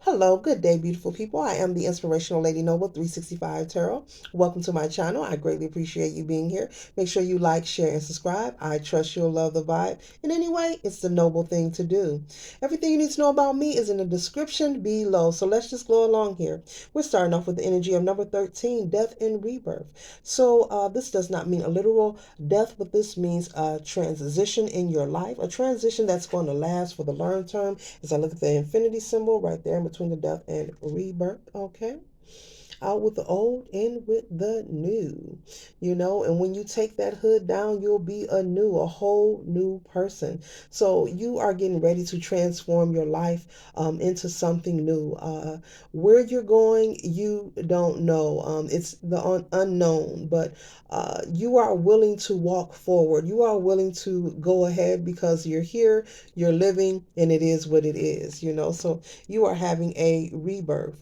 Hello, good day, beautiful people. I am the Inspirational Lady Noble 365 Tarot. Welcome to my channel. I greatly appreciate you being here. Make sure you like, share, and subscribe. I trust you'll love the vibe. And anyway, it's the noble thing to do. Everything you need to know about me is in the description below. So let's just go along here. We're starting off with the energy of number 13, death and rebirth. So this does not mean a literal death, but this means a transition in your life, a transition that's going to last for the long term. As I look at the infinity symbol right there in between the death and rebirth, okay? Out with the old, in with the new, and when you take that hood down, you'll be a whole new person. So you are getting ready to transform your life into something new. Where you're going, you don't know. It's the unknown, but you are willing to walk forward. You are willing to go ahead because you're here, you're living, and it is what it is. So you are having a rebirth.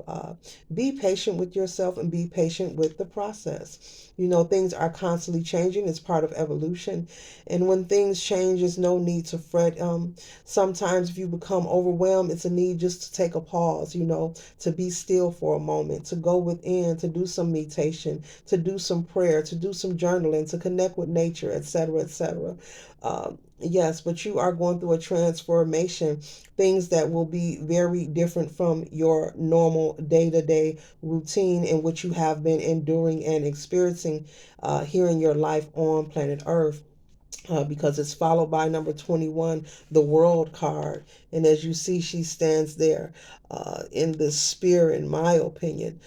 Be patient with yourself and be patient with the process. Things are constantly changing. It's part of evolution. And when things change, there's no need to fret. Sometimes if you become overwhelmed, it's a need just to take a pause, to be still for a moment, to go within, to do some meditation, to do some prayer, to do some journaling, to connect with nature, etc., etc. Yes, but you are going through a transformation, things that will be very different from your normal day-to-day routine in which you have been enduring and experiencing here in your life on planet Earth. Because it's followed by number 21, the world card. And as you see, she stands there in the spear, in my opinion.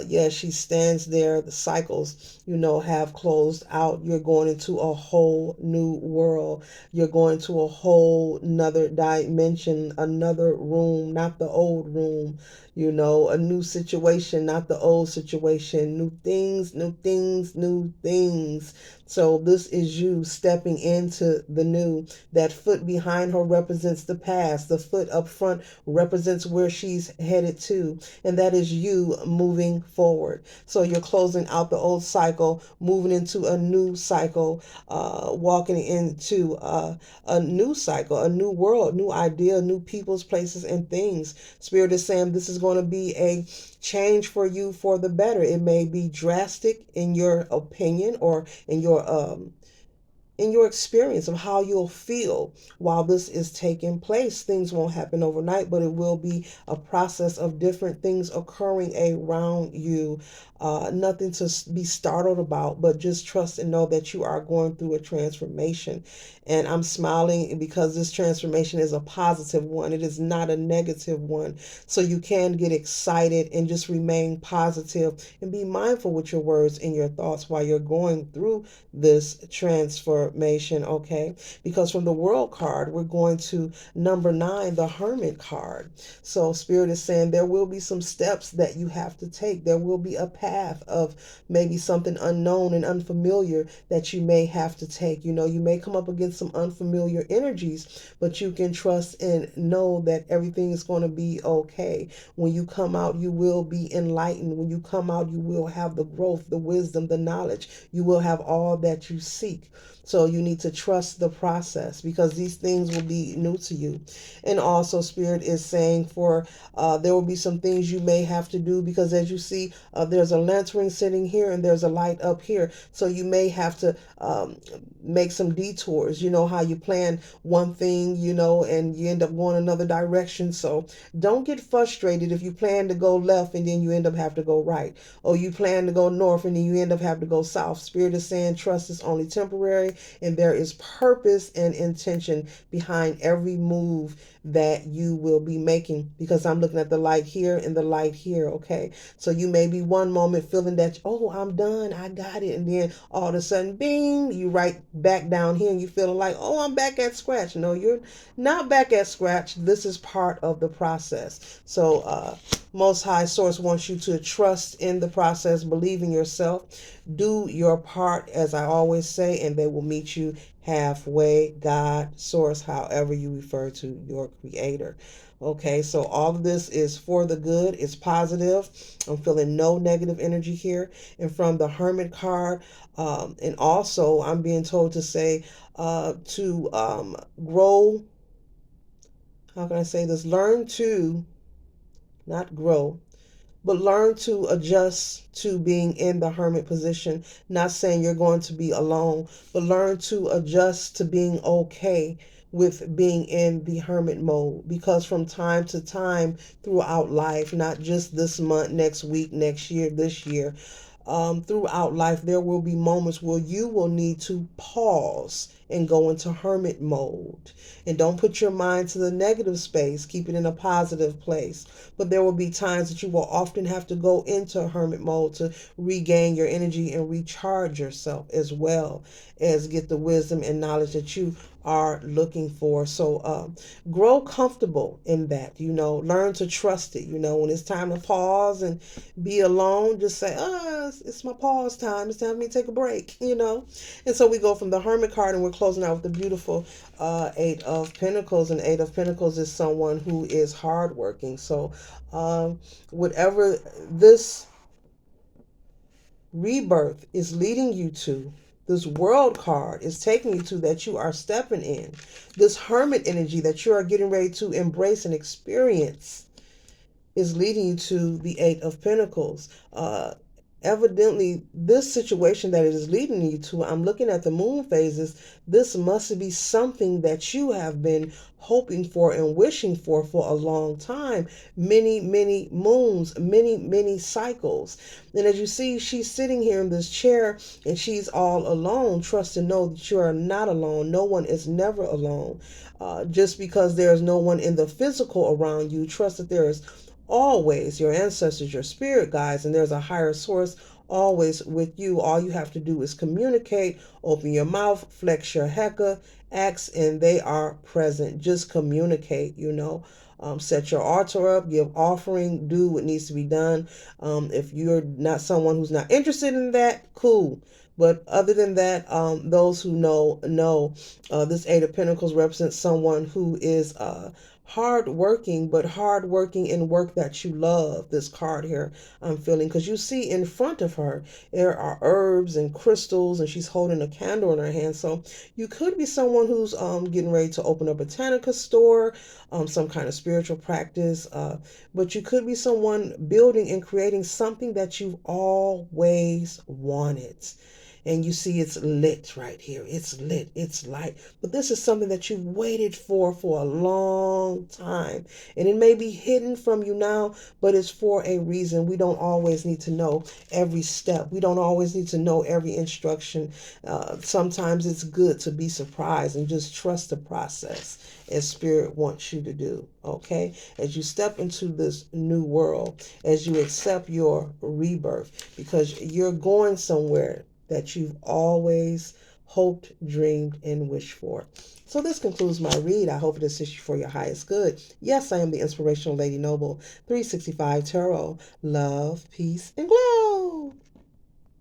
Yes, she stands there. The cycles, have closed out. You're going into a whole new world. You're going to a whole another dimension, another room, not the old room. A new situation, not the old situation. New things, new things, new things. So this is you stepping into the new. That foot behind her represents the past. The foot up front represents where she's headed to. And that is you moving forward. So you're closing out the old cycle, moving into a new cycle, walking into a new cycle, a new world, new idea, new peoples, places, and things. Spirit is saying this is going to be a change for you for the better. It may be drastic in your opinion or in your experience of how you'll feel while this is taking place. Things won't happen overnight, but it will be a process of different things occurring around you. Nothing to be startled about, but just trust and know that you are going through a transformation. And I'm smiling because this transformation is a positive one. It is not a negative one. So you can get excited and just remain positive and be mindful with your words and your thoughts while you're going through this transformation, okay? Because from the world card, we're going to number 9, the hermit card. So Spirit is saying there will be some steps that you have to take. There will be a path of maybe something unknown and unfamiliar that you may have to take. You may come up against some unfamiliar energies, but you can trust and know that everything is going to be okay. When you come out, you will be enlightened. When you come out, you will have the growth, the wisdom, the knowledge. You will have all that you seek. So you need to trust the process because these things will be new to you. And also Spirit is saying there will be some things you may have to do because as you see, there's a lantern sitting here and there's a light up here. So you may have to make some detours. You know how you plan one thing, and you end up going another direction. So don't get frustrated if you plan to go left and then you end up have to go right. Or you plan to go north and then you end up having to go south. Spirit is saying trust is only temporary and there is purpose and intention behind every move that you will be making, because I'm looking at the light here and the light here, okay? So you may be one moment feeling that, oh, I'm done, I got it, and then all of a sudden, bing, you right back down here and you feeling like, oh, I'm back at scratch. No, you're not back at scratch. This is part of the process. So Most High Source wants you to trust in the process, believe in yourself, do your part, as I always say, and they will meet you halfway. God, Source, however you refer to your Creator. Okay, so all of this is for the good. It's positive. I'm feeling no negative energy here. And from the Hermit card, and also I'm being told to say to grow. How can I say this? Learn to not grow, but learn to adjust to being in the hermit position. Not saying you're going to be alone, but learn to adjust to being okay with being in the hermit mode, because from time to time throughout life, not just this month, next week, next year, this year, throughout life, there will be moments where you will need to pause and go into hermit mode. And don't put your mind to the negative space, keep it in a positive place. But there will be times that you will often have to go into hermit mode to regain your energy and recharge yourself, as well as get the wisdom and knowledge that you are looking for. So grow comfortable in that, learn to trust it. When it's time to pause and be alone, just say, it's my pause time. It's time for me to take a break. And so we go from the Hermit card, and we're closing out with the beautiful Eight of Pentacles. And Eight of Pentacles is someone who is hardworking. So whatever this rebirth is leading you to, this World card is taking you to, that you are stepping in, this Hermit energy that you are getting ready to embrace and experience, is leading you to the Eight of Pentacles. Evidently, this situation that it is leading you to, I'm looking at the moon phases, this must be something that you have been hoping for and wishing for a long time. Many, many moons, many, many cycles. And as you see, she's sitting here in this chair and she's all alone. Trust and know that you are not alone. No one is never alone. Just because there is no one in the physical around you, trust that there is always your ancestors, your spirit guides, and there's a higher source always with you. All you have to do is communicate, open your mouth, flex your heka, ask, and they are present. Just communicate. Set your altar up, give offering, do what needs to be done. If you're not someone who's not interested in that, cool. But other than that, those who know. This Eight of Pentacles represents someone who is hard working, but hard working in work that you love. This card here, I'm feeling, because you see in front of her there are herbs and crystals, and she's holding a candle in her hand. So you could be someone who's getting ready to open a botanica store, some kind of spiritual practice, but you could be someone building and creating something that you've always wanted. And you see it's lit right here. It's lit. It's light. But this is something that you've waited for a long time. And it may be hidden from you now, but it's for a reason. We don't always need to know every step. We don't always need to know every instruction. Sometimes it's good to be surprised and just trust the process, as Spirit wants you to do. Okay? As you step into this new world, as you accept your rebirth, because you're going somewhere that you've always hoped, dreamed, and wished for. So this concludes my read. I hope it assists you for your highest good. Yes, I am the Inspirational Lady Noble, 365 Tarot. Love, peace, and glow.